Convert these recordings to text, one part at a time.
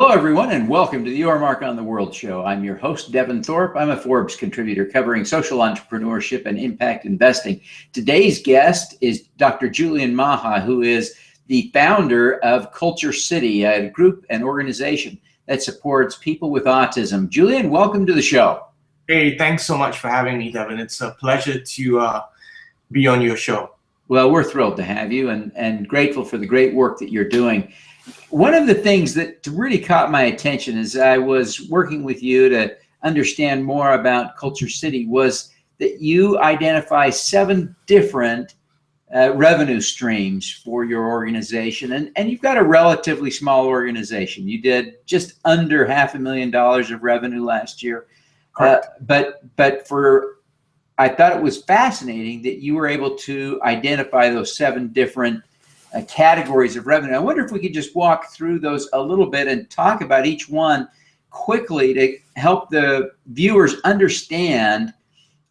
Hello, everyone, and welcome to the Your Mark on the World show. I'm your host, Devin Thorpe. I'm a Forbes contributor covering social entrepreneurship and impact investing. Today's guest is Dr. Julian Maha, who is the founder of KultureCity, a group and organization that supports people with autism. Julian, welcome to the show. Hey, thanks so much for having me, Devin. It's a pleasure to be on your show. Well, we're thrilled to have you and grateful for the great work that you're doing. One of the things that really caught my attention as I was working with you to understand more about KultureCity was that you identify 7 different revenue streams for your organization. And you've got a relatively small organization. You did just under $500,000 of revenue last year. But I thought it was fascinating that you were able to identify those 7 different categories of revenue. I wonder if we could just walk through those a little bit and talk about each one quickly to help the viewers understand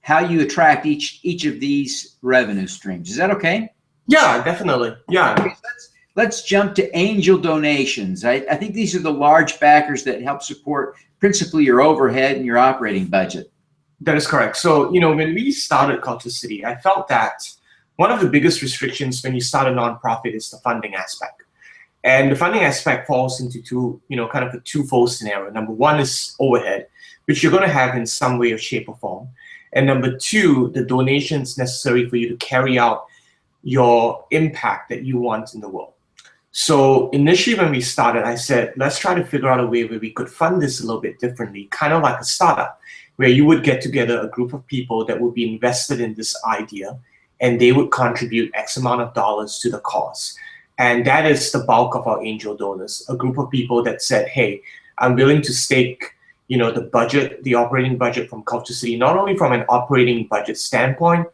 how you attract each of these revenue streams. Is that okay? Yeah, definitely. Yeah. Okay, let's jump to angel donations. I think these are the large backers that help support principally your overhead and your operating budget. That is correct. So, when we started KultureCity, I felt that one of the biggest restrictions when you start a nonprofit is the funding aspect. And the funding aspect falls into kind of a twofold scenario. Number one is overhead, which you're going to have in some way or shape or form. And number two, the donations necessary for you to carry out your impact that you want in the world. So initially when we started, I said, let's try to figure out a way where we could fund this a little bit differently, kind of like a startup, where you would get together a group of people that would be invested in this idea, and they would contribute X amount of dollars to the cause. And that is the bulk of our angel donors, a group of people that said, hey, I'm willing to stake the budget, the operating budget from KultureCity, not only from an operating budget standpoint,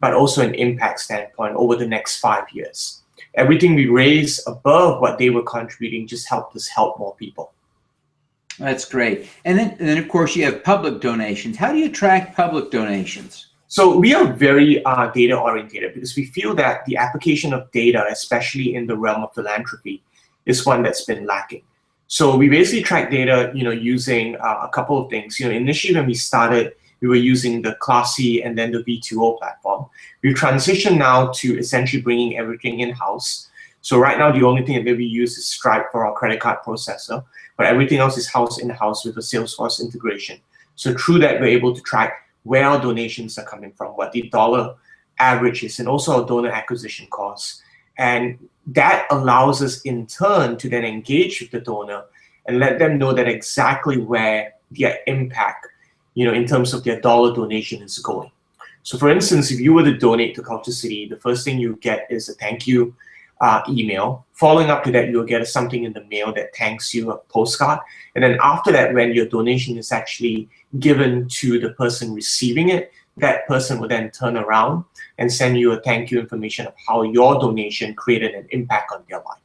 but also an impact standpoint over the next 5 years. Everything we raise above what they were contributing just helped us help more people. That's great. And then of course, you have public donations. How do you attract public donations? So we are very data oriented because we feel that the application of data, especially in the realm of philanthropy, is one that's been lacking. So we basically track data, using a couple of things. Initially when we started, we were using the Class C and then the V2O platform. We've transitioned now to essentially bringing everything in-house. So right now, the only thing that we use is Stripe for our credit card processor, but everything else is housed in-house with a Salesforce integration. So through that, we're able to track where our donations are coming from, what the dollar average is, and also our donor acquisition costs. And that allows us in turn to then engage with the donor and let them know that exactly where their impact, in terms of their dollar donation is going. So for instance, if you were to donate to KultureCity, the first thing you get is a thank you email. Following up to that, you'll get something in the mail that thanks you, a postcard. And then after that, when your donation is actually given to the person receiving it, that person will then turn around and send you a thank you information of how your donation created an impact on their life.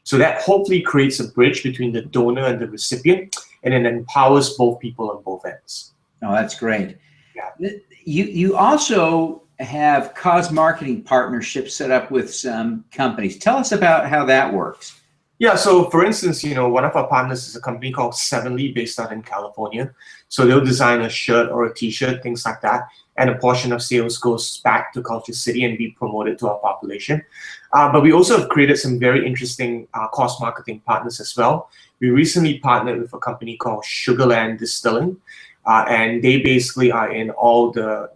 So that hopefully creates a bridge between the donor and the recipient, and it empowers both people on both ends. Oh, that's great. Yeah. You also have cause marketing partnerships set up with some companies. Tell us about how that works. Yeah, so for instance, one of our partners is a company called Sevenly based out in California. So they'll design a shirt or a t-shirt, things like that. And a portion of sales goes back to KultureCity and we promote it to our population. But we also have created some very interesting cause marketing partners as well. We recently partnered with a company called Sugarland Distilling. And they basically are in all the,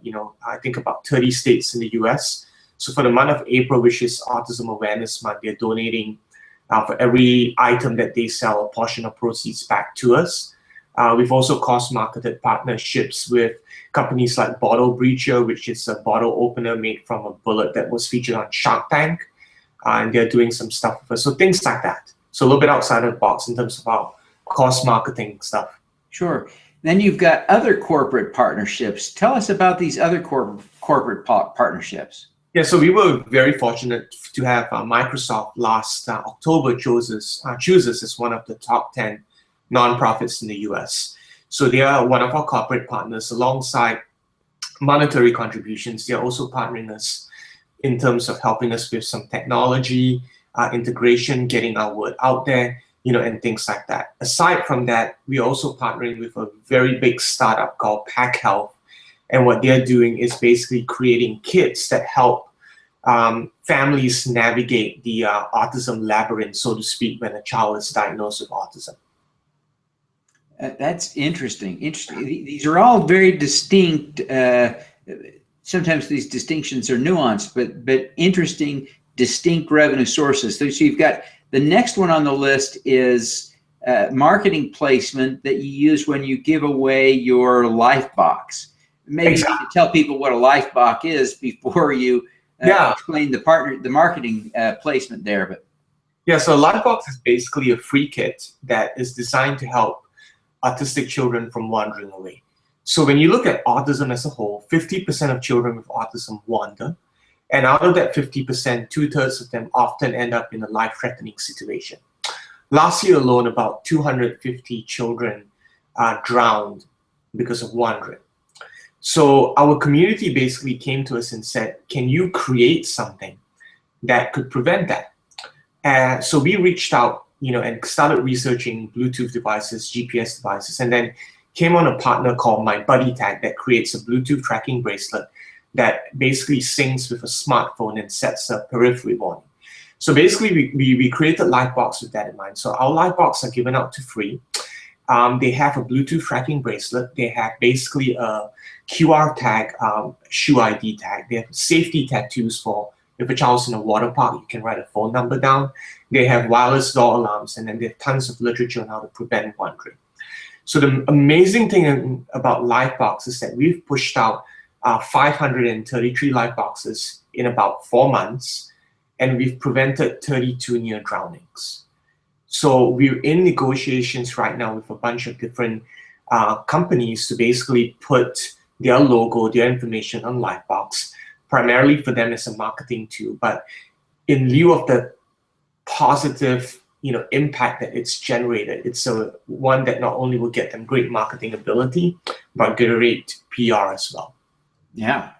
I think about 30 states in the US. So for the month of April, which is Autism Awareness Month, they're donating for every item that they sell, a portion of proceeds back to us. We've also cost-marketed partnerships with companies like Bottle Breacher, which is a bottle opener made from a bullet that was featured on Shark Tank. And they're doing some stuff with us. So things like that. So a little bit outside of the box in terms of our cost-marketing stuff. Sure. Then you've got other corporate partnerships. Tell us about these other corporate partnerships. Yeah, so we were very fortunate to have Microsoft last October choose us as one of the top 10 nonprofits in the US. So they are one of our corporate partners. Alongside monetary contributions, they are also partnering us in terms of helping us with some technology, integration, getting our word out there. and things like that. Aside from that, we're also partnering with a very big startup called Pack Health. And what they're doing is basically creating kits that help families navigate the autism labyrinth, so to speak, when a child is diagnosed with autism. That's interesting. Interesting. These are all very distinct. Sometimes these distinctions are nuanced, but interesting, distinct revenue sources. So you've got the next one on the list is marketing placement that you use when you give away your life box. Maybe you need to tell people what a life box is before you explain the marketing placement there. But yeah, so a life box is basically a free kit that is designed to help autistic children from wandering away. So when you look at autism as a whole, 50% of children with autism wander. And out of that 50%, 2/3 of them often end up in a life-threatening situation. Last year alone, about 250 children drowned because of wandering. So our community basically came to us and said, can you create something that could prevent that? So we reached out, and started researching Bluetooth devices, GPS devices, and then came on a partner called My Buddy Tag that creates a Bluetooth tracking bracelet that basically syncs with a smartphone and sets a periphery warning. So basically, we created Livebox with that in mind. So our Livebox are given out to free. They have a Bluetooth tracking bracelet. They have basically a QR tag, shoe ID tag. They have safety tattoos for if a child's in a water park, you can write a phone number down. They have wireless door alarms, and then they have tons of literature on how to prevent wandering. So the amazing thing about Livebox is that we've pushed out 533 Liveboxes in about 4 months, and we've prevented 32 near drownings. So we're in negotiations right now with a bunch of different companies to basically put their logo, their information on Livebox, primarily for them as a marketing tool. But in lieu of the positive impact that it's generated, it's one that not only will get them great marketing ability, but great PR as well. Yeah.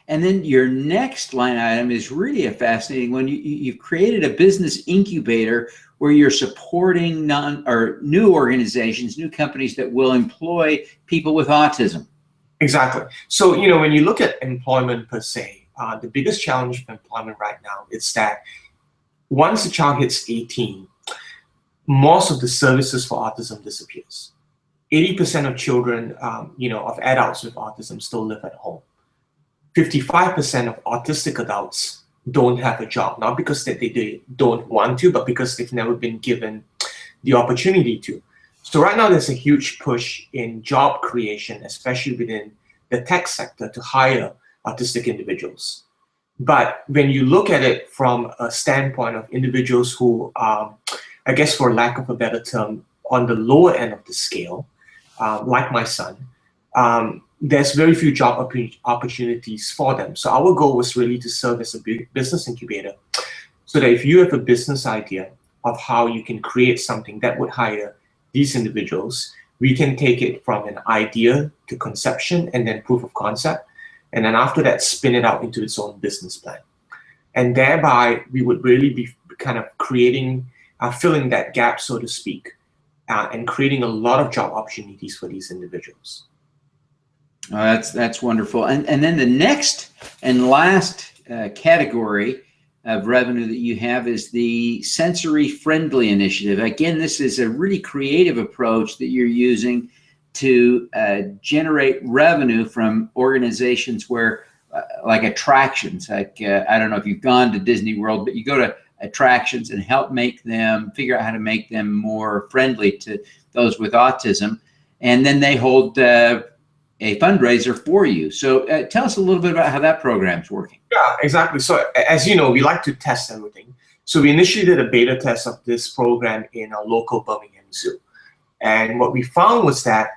And then your next line item is really a fascinating one. You've created a business incubator where you're supporting new organizations, new companies that will employ people with autism. Exactly. So, when you look at employment per se, the biggest challenge of employment right now is that once a child hits 18, most of the services for autism disappears. 80% of children, of adults with autism still live at home. 55% of autistic adults don't have a job, not because they don't want to, but because they've never been given the opportunity to. So right now there's a huge push in job creation, especially within the tech sector, to hire autistic individuals. But when you look at it from a standpoint of individuals who are, I guess for lack of a better term, on the lower end of the scale, like my son, there's very few job opportunities for them. So our goal was really to serve as a big business incubator, so that if you have a business idea of how you can create something that would hire these individuals, we can take it from an idea to conception and then proof of concept. And then after that, spin it out into its own business plan. And thereby, we would really be kind of creating, filling that gap, so to speak, and creating a lot of job opportunities for these individuals. Oh, that's wonderful. And then the next and last category of revenue that you have is the sensory friendly initiative. Again, this is a really creative approach that you're using to generate revenue from organizations where, like attractions, like I don't know if you've gone to Disney World, but you go to attractions and help figure out how to make them more friendly to those with autism. And then they hold a fundraiser for you. So tell us a little bit about how that program's working. Yeah, exactly. So as you know, we like to test everything. So we initially did a beta test of this program in our local Birmingham Zoo. And what we found was that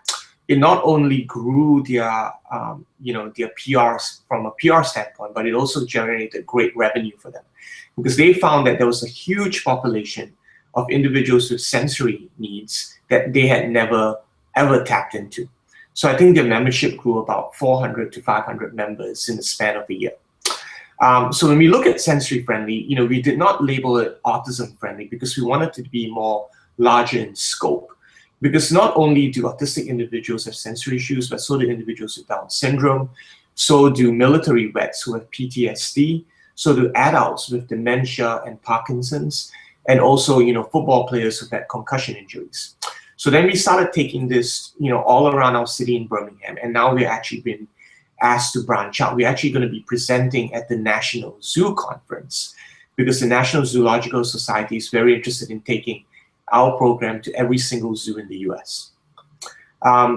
it not only grew their PRs from a PR standpoint, but it also generated great revenue for them, because they found that there was a huge population of individuals with sensory needs that they had never ever tapped into. So I think their membership grew about 400 to 500 members in the span of a year. So when we look at sensory friendly, we did not label it autism friendly because we wanted it to be more larger in scope. Because not only do autistic individuals have sensory issues, but so do individuals with Down syndrome, so do military vets who have PTSD, so do adults with dementia and Parkinson's, and also, football players who've had concussion injuries. So then we started taking this, all around our city in Birmingham, and now we're actually been asked to branch out. We're actually going to be presenting at the National Zoo Conference because the National Zoological Society is very interested in taking our program to every single zoo in the US.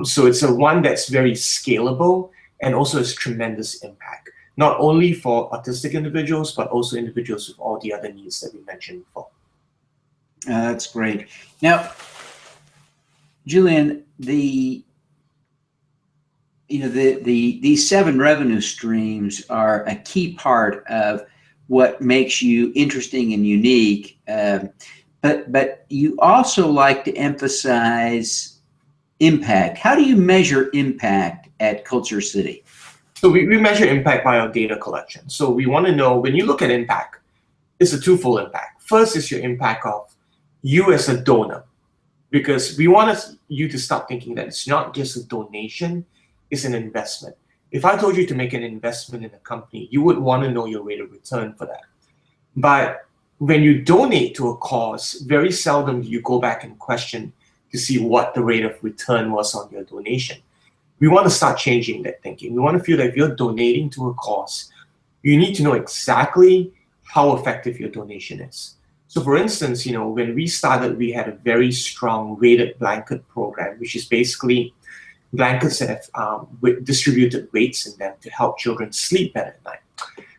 So it's one that's very scalable and also has tremendous impact, not only for autistic individuals, but also individuals with all the other needs that we mentioned before. That's great. Now, Julian, these 7 revenue streams are a key part of what makes you interesting and unique. But you also like to emphasize impact. How do you measure impact at KultureCity? So we measure impact by our data collection. So we want to know, when you look at impact, it's a twofold impact. First is your impact of you as a donor, because we want you to start thinking that it's not just a donation, it's an investment. If I told you to make an investment in a company, you would want to know your rate of return for that. But when you donate to a cause, very seldom do you go back and question to see what the rate of return was on your donation. We want to start changing that thinking. We want to feel that if you're donating to a cause, you need to know exactly how effective your donation is. So for instance, when we started, we had a very strong weighted blanket program, which is basically blankets that have distributed weights in them to help children sleep better at night.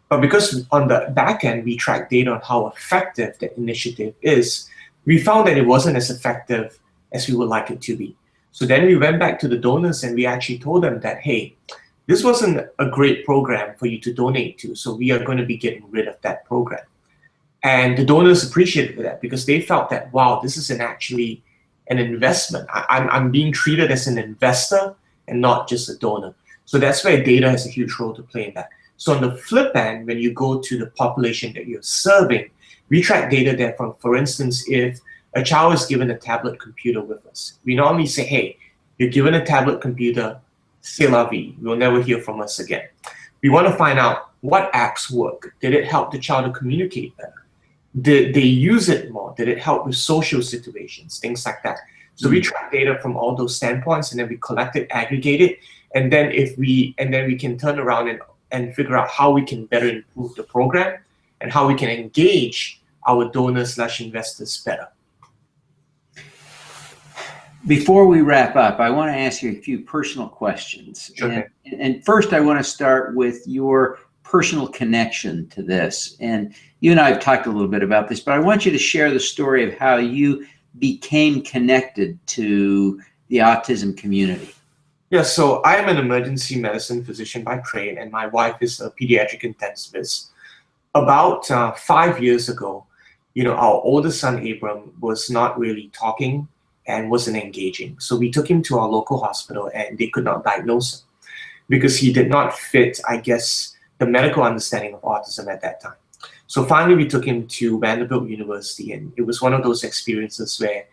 But because on the back end, we track data on how effective the initiative is, we found that it wasn't as effective as we would like it to be. So then we went back to the donors and we actually told them that, hey, this wasn't a great program for you to donate to, so we are going to be getting rid of that program. And the donors appreciated that because they felt that, wow, this is actually an investment. I'm being treated as an investor and not just a donor. So that's where data has a huge role to play in that. So on the flip end, when you go to the population that you're serving, we track data there from, for instance, if a child is given a tablet computer with us, we not only say, hey, you're given a tablet computer, c'est la vie, you'll never hear from us again. We want to find out what apps work. Did it help the child to communicate better? Did they use it more? Did it help with social situations? Things like that. So we track data from all those standpoints, and then we collect it, aggregate it, and then we can turn around and figure out how we can better improve the program and how we can engage our donors/investors better. Before we wrap up, I want to ask you a few personal questions. Sure. And first, I want to start with your personal connection to this. And you and I have talked a little bit about this, but I want you to share the story of how you became connected to the autism community. Yeah, so I am an emergency medicine physician by trade, and my wife is a pediatric intensivist. About 5 years ago, our oldest son, Abram, was not really talking and wasn't engaging. So we took him to our local hospital and they could not diagnose him because he did not fit, I guess, the medical understanding of autism at that time. So finally, we took him to Vanderbilt University, and it was one of those experiences where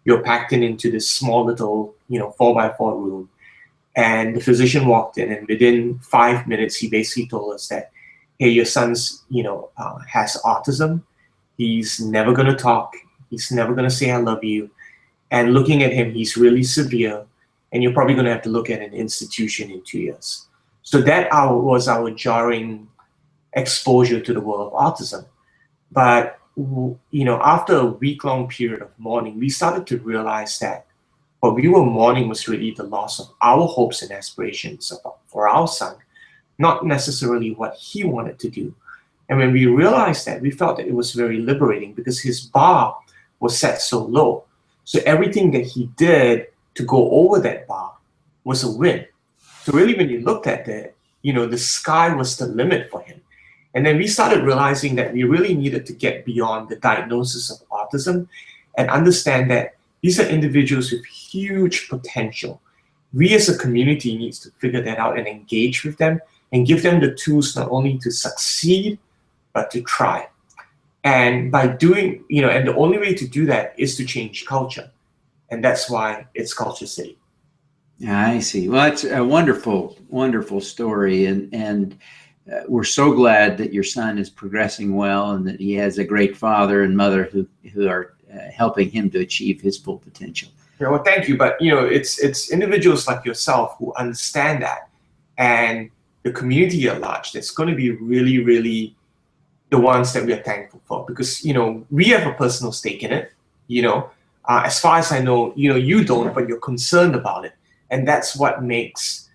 you're packed into this small little, 4x4 room. And the physician walked in, and within 5 minutes, he basically told us that, hey, your son's, has autism. He's never going to talk. He's never going to say, I love you. And looking at him, he's really severe, and you're probably going to have to look at an institution in 2 years. So that was our jarring exposure to the world of autism. But, after a week-long period of mourning, we started to realize that what we were mourning was really the loss of our hopes and aspirations for our son, not necessarily what he wanted to do. And when we realized that, we felt that it was very liberating because his bar was set so low. So everything that he did to go over that bar was a win. So really, when you looked at that, the sky was the limit for him. And then we started realizing that we really needed to get beyond the diagnosis of autism and understand that these are individuals with huge potential. We as a community needs to figure that out and engage with them and give them the tools not only to succeed, but to try. And by doing, and the only way to do that is to change culture. And that's why it's Culture City. I see. Well, it's a wonderful, wonderful story. And we're so glad that your son is progressing well and that he has a great father and mother who are helping him to achieve his full potential. Yeah, well, thank you. But, it's individuals like yourself who understand that, and the community at large that's going to be really, really the ones that we are thankful for, because, we have a personal stake in it. As far as I know, you don't, but you're concerned about it. And that's what makes,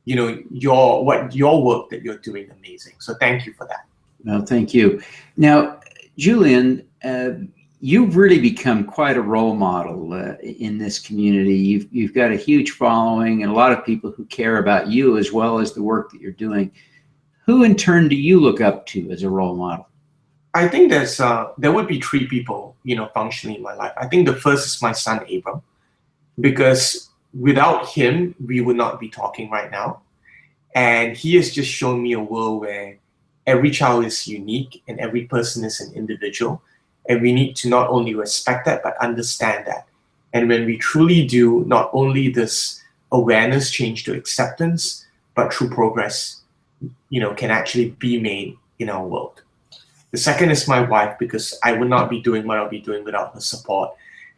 your work that you're doing amazing. So thank you for that. Well, thank you. Now, Julian, you've really become quite a role model in this community. You've got a huge following and a lot of people who care about you as well as the work that you're doing. Who in turn do you look up to as a role model? I think there would be three people, functioning in my life. I think the first is my son, Abram, because without him, we would not be talking right now. And he has just shown me a world where every child is unique and every person is an individual. And we need to not only respect that, but understand that. And when we truly do, not only does awareness change to acceptance, but true progress, can actually be made in our world. The second is my wife, because I would not be doing what I'll be doing without her support.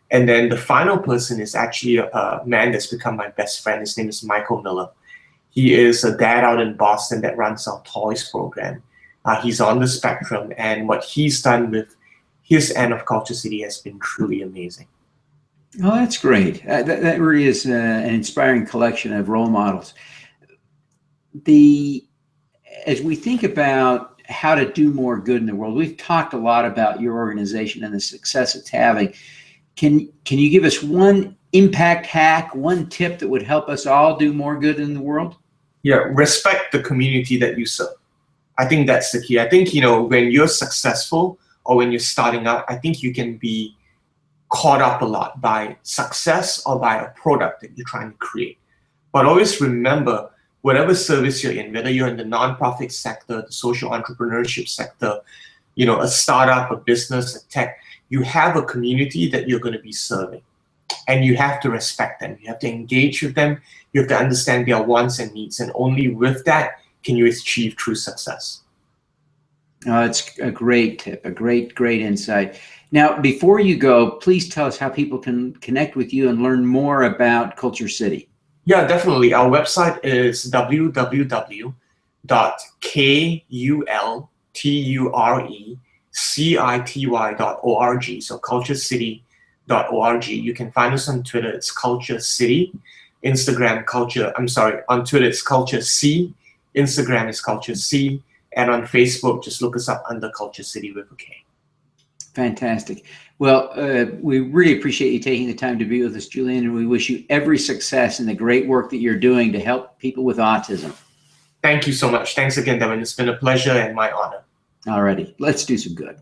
And then the final person is actually a man that's become my best friend. His name is Michael Miller. He is a dad out in Boston that runs our Toys program. He's on the spectrum, and what he's done with his end of Culture City has been truly amazing. Oh, that's great. That really is an inspiring collection of role models. As we think about how to do more good in the world, we've talked a lot about your organization and the success it's having. Can you give us one impact hack, one tip that would help us all do more good in the world? Yeah, respect the community that you serve. I think that's the key. I think, when you're successful or when you're starting out, I think you can be caught up a lot by success or by a product that you're trying to create. But always remember, whatever service you're in, whether you're in the nonprofit sector, the social entrepreneurship sector, a startup, a business, a tech, you have a community that you're going to be serving. And you have to respect them. You have to engage with them. You have to understand their wants and needs. And only with that can you achieve true success. Oh, it's a great tip, a great insight. Now, before you go, please tell us how people can connect with you and learn more about Culture City. Yeah, definitely. Our website is www.KultureCity.org. So KultureCity.org. You can find us on Twitter. It's Culture City. On Twitter it's Culture C. Instagram is Culture C. And on Facebook, just look us up under Culture City with a K. Fantastic. Well, we really appreciate you taking the time to be with us, Julian, and we wish you every success in the great work that you're doing to help people with autism. Thank you so much. Thanks again, Devin. It's been a pleasure and my honor. All righty. Let's do some good.